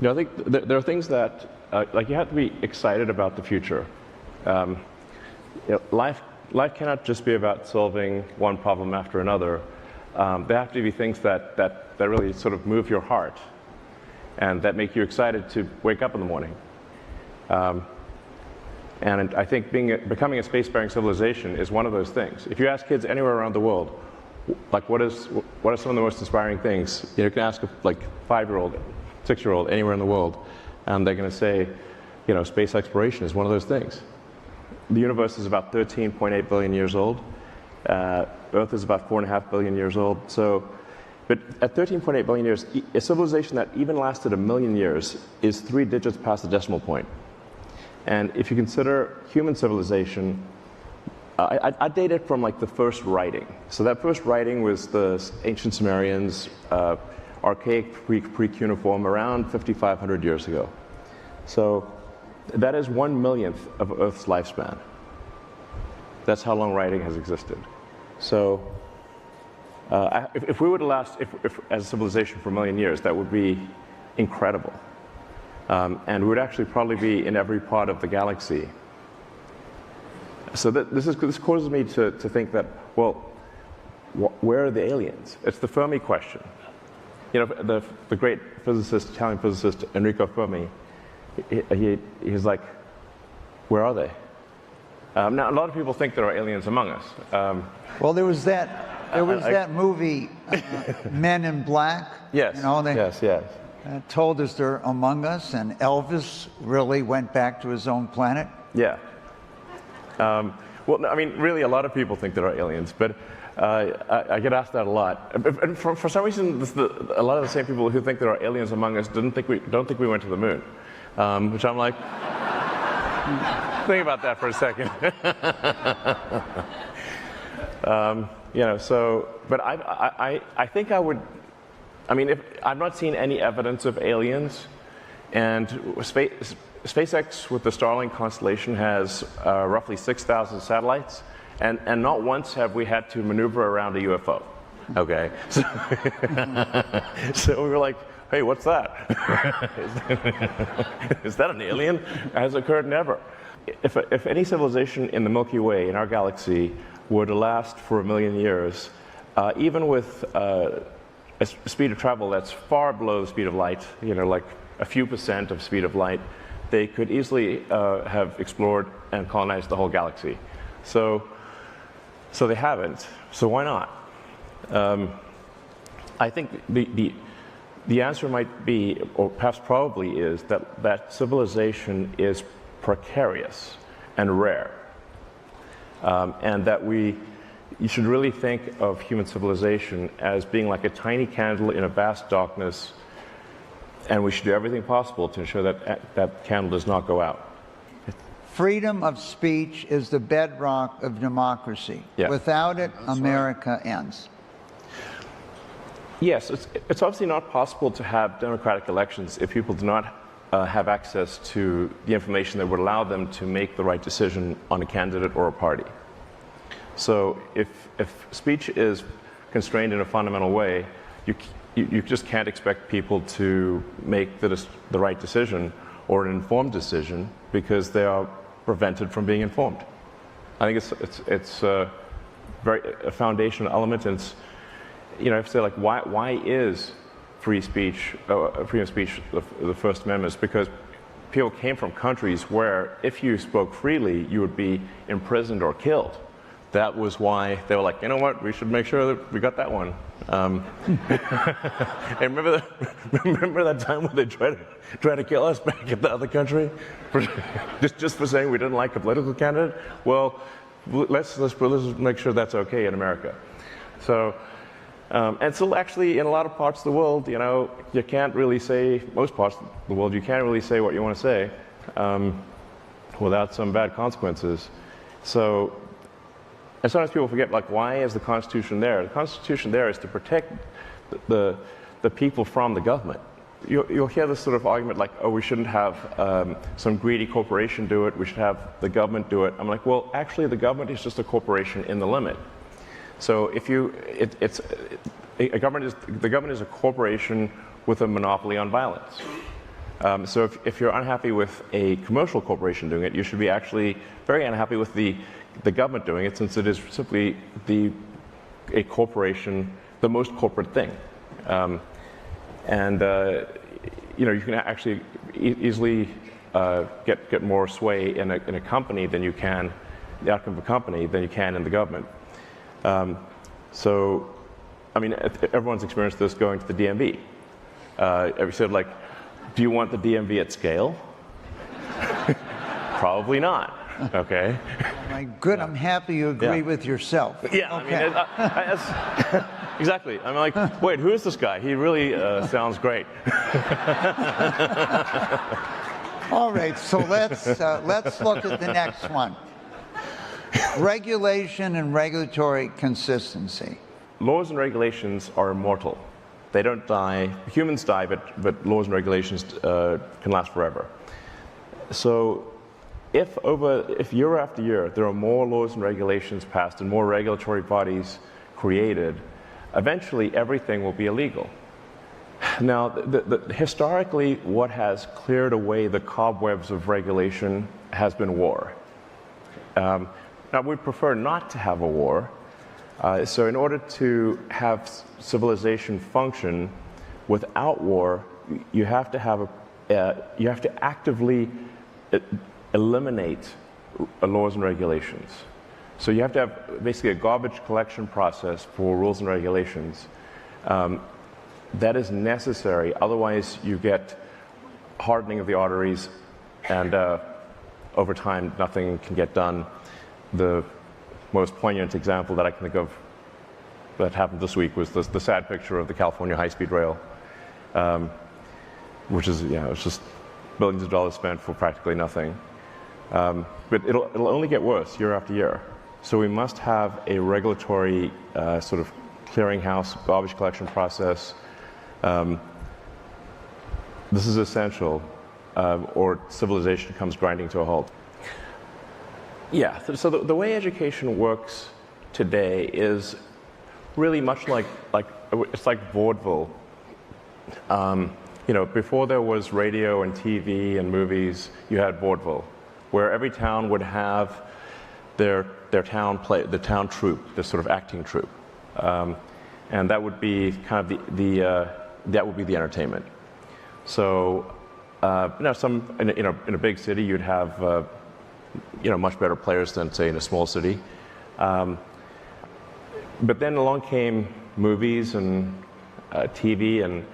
I think there are things that, like, you have to be excited about the future. Life cannot just be about solving one problem after another. There have to be things that really sort of move your heart and that make you excited to wake up in the morning. And I think becoming a spacefaring civilization is one of those things. If you ask kids anywhere around the world, like, what are some of the most inspiring things? You can ask a 5-year-old, 6-year-old, anywhere in the world, and they're going to say, space exploration is one of those things. The universe is about 13.8 billion years old. Earth is about 4.5 billion years old. But at 13.8 billion years, a civilization that even lasted 1 million years is 3 digits past the decimal point. And if you consider human civilization, I date it from the first writing. So that first writing was the ancient Sumerians, archaic pre-cuneiform, around 5,500 years ago. So that is 1/1,000,000th of Earth's lifespan. That's how long writing has existed. So if we were to last as a civilization for 1 million years, that would be incredible. And we would actually probably be in every part of the galaxy. So this causes me to think that, well, where are the aliens? It's the Fermi question. The great physicist, Italian physicist Enrico Fermi, he's like, where are they? Now, a lot of people think there are aliens among us. Well, there was that movie, Men in Black. Yes. Yes. Told us they're among us, and Elvis really went back to his own planet. Yeah. Well, I mean, really, a lot of people think there are aliens, but I get asked that a lot. And for some reason, a lot of the same people who think there are aliens among us don't think we went to the moon, which I'm like, think about that for a second. But I think I would. I mean, I've not seen any evidence of aliens, and SpaceX with the Starlink constellation has roughly 6,000 satellites, and not once have we had to maneuver around a UFO. Okay, so we were like, hey, what's that? Is that an alien? Has occurred? Never. If any civilization in the Milky Way, in our galaxy, were to last for 1 million years, even with a speed of travel that's far below the speed of light, like a few percent of speed of light, they could easily have explored and colonized the whole galaxy. So they haven't. So why not? I think the answer might be, or perhaps probably is, that civilization is precarious and rare, and that you should really think of human civilization as being like a tiny candle in a vast darkness, and we should do everything possible to ensure that candle does not go out. Freedom of speech is the bedrock of democracy. Yeah. Without it, America ends. Yes, it's obviously not possible to have democratic elections if people do not have access to the information that would allow them to make the right decision on a candidate or a party. So if speech is constrained in a fundamental way, you just can't expect people to make the right decision or an informed decision because they are prevented from being informed. I think it's a foundational element, and it's, I have to say, why is freedom of speech the First Amendment? It's because people came from countries where if you spoke freely, you would be imprisoned or killed. That was why they were like, you know what, we should make sure that we got that one. And remember that time when they tried to kill us back in the other country, just for saying we didn't like a political candidate? Well, let's make sure that's okay in America. So, and so actually, in a lot of parts of the world, you can't really say, most parts of the world, you can't really say what you want to say without some bad consequences. So. And sometimes people forget, why is the Constitution there? The Constitution there is to protect the people from the government. You'll hear this sort of argument we shouldn't have some greedy corporation do it, we should have the government do it. I'm like, well, actually the government is just a corporation in the limit. So if the government is a corporation with a monopoly on violence. So if you're unhappy with a commercial corporation doing it, you should be actually very unhappy with the government doing it, since it is simply a corporation, the most corporate thing. You can actually easily get more sway in a company than you can, the outcome of a company, than you can in the government. Everyone's experienced this going to the DMV. Have you said, like, do you want the DMV at scale? Probably not. Okay. Oh my good. I'm happy you agree with yourself. Yeah. Okay. Exactly. I'm like, wait, who is this guy? He really sounds great. All right. So let's look at the next one. Regulation and regulatory consistency. Laws and regulations are immortal. They don't die. Humans die, but laws and regulations can last forever. So if year after year there are more laws and regulations passed and more regulatory bodies created, eventually everything will be illegal. Now, historically, what has cleared away the cobwebs of regulation has been war. Now, we prefer not to have a war. So in order to have civilization function without war, you have to actively eliminate laws and regulations. So you have to have basically a garbage collection process for rules and regulations. That is necessary. Otherwise, you get hardening of the arteries, and over time, nothing can get done. The most poignant example that I can think of that happened this week was the sad picture of the California high-speed rail, which is, it's just billions of dollars spent for practically nothing. But it'll only get worse year after year. So we must have a regulatory sort of clearinghouse, garbage collection process. This is essential, or civilization comes grinding to a halt. Yeah, so the way education works today is really much like it's like vaudeville. Before there was radio and TV and movies, you had vaudeville, where every town would have their town play, the town troupe, this sort of acting troupe, and that would be kind of that would be the entertainment. So, in a big city, you'd have much better players than, say, in a small city. But then along came movies and TV and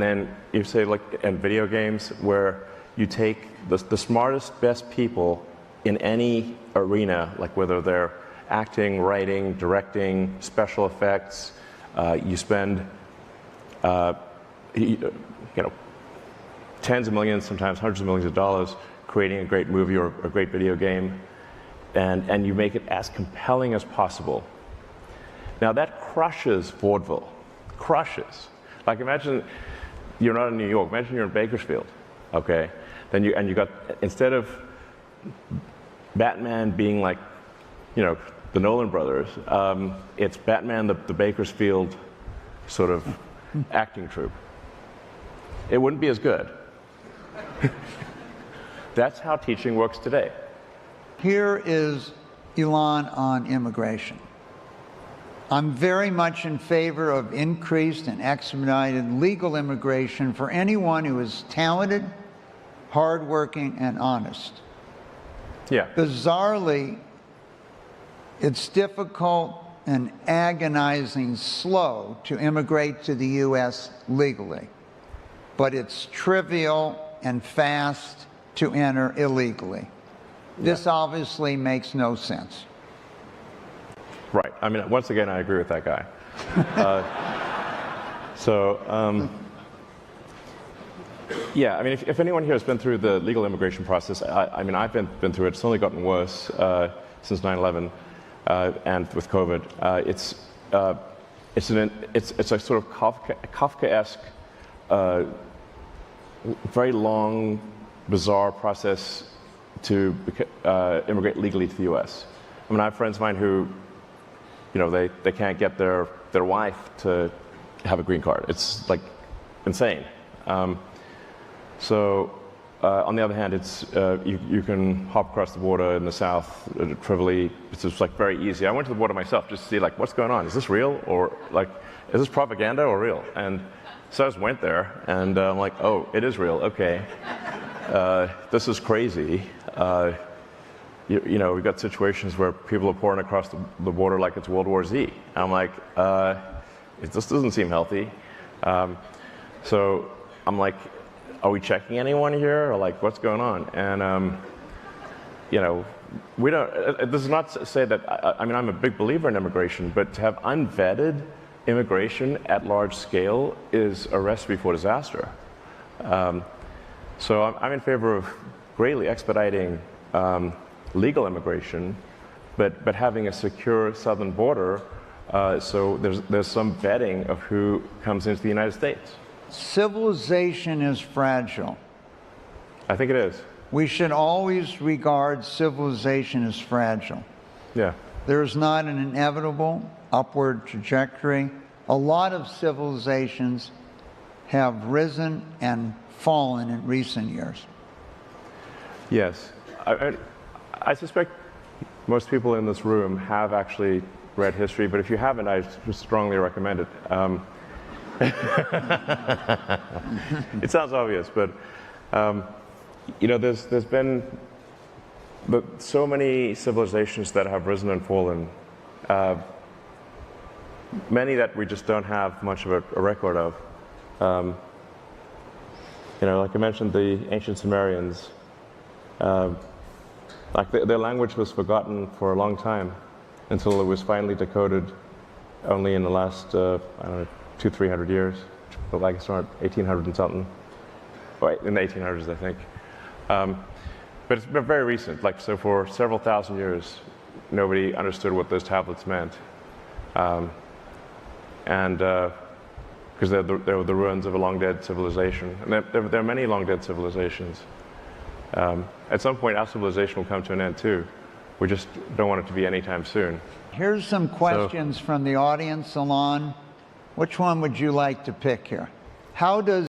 then you say, and video games, where you take the smartest, best people in any arena, like whether they're acting, writing, directing, special effects. You spend tens of millions, sometimes hundreds of millions of dollars creating a great movie or a great video game, and you make it as compelling as possible. Now that crushes vaudeville, crushes. Like, imagine you're not in New York, imagine you're in Bakersfield, okay? Then you got, instead of Batman being like, the Nolan brothers, it's Batman, the Bakersfield sort of acting troupe. It wouldn't be as good. That's how teaching works today. Here is Elon on immigration. I'm very much in favor of increased and expedited legal immigration for anyone who is talented, hardworking, and honest. Yeah. Bizarrely, it's difficult and agonizing slow to immigrate to the U.S. legally, but it's trivial and fast to enter illegally. This obviously makes no sense. Right. I mean, once again, I agree with that guy. Yeah, I mean, if anyone here has been through the legal immigration process, I've been through it. It's only gotten worse since 9/11 and with COVID. It's a sort of Kafkaesque, very long, bizarre process to immigrate legally to the U.S. I mean, I have friends of mine who, they can't get their wife to have a green card. It's like insane. So, on the other hand, it's you can hop across the border in the south trivially. It's just like very easy. I went to the border myself just to see like what's going on. Is this real, or like is this propaganda or real? And so I just went there, and I'm like, oh, it is real. Okay, this is crazy. You know, we've got situations where people are pouring across the border like it's World War Z. And I'm like, this doesn't seem healthy. So I'm like, are we checking anyone here, or like what's going on? And you know, we don't. This is not to say that. I mean, I'm a big believer in immigration, but to have unvetted immigration at large scale is a recipe for disaster. So I'm in favor of greatly expediting legal immigration, but having a secure southern border, so there's some vetting of who comes into the United States. Civilization is fragile. I think it is. We should always regard civilization as fragile. Yeah. There is not an inevitable upward trajectory. A lot of civilizations have risen and fallen in recent years. Yes. I suspect most people in this room have actually read history, but if you haven't, I strongly recommend it. It sounds obvious, but you know, there's been so many civilizations that have risen and fallen, many that we just don't have much of a record of. You know, like I mentioned, the ancient Sumerians, like their language was forgotten for a long time until it was finally decoded only in the last, I don't know, 200-300 years, but like it's around 1800 and something, right, in the 1800s, I think. But it's been very recent, like, so for several thousand years, nobody understood what those tablets meant. And because they were the ruins of a long-dead civilization. And there are many long-dead civilizations. At some point, our civilization will come to an end, too. We just don't want it to be anytime soon. Here's some questions from the audience, Elon. Which one would you like to pick here? How does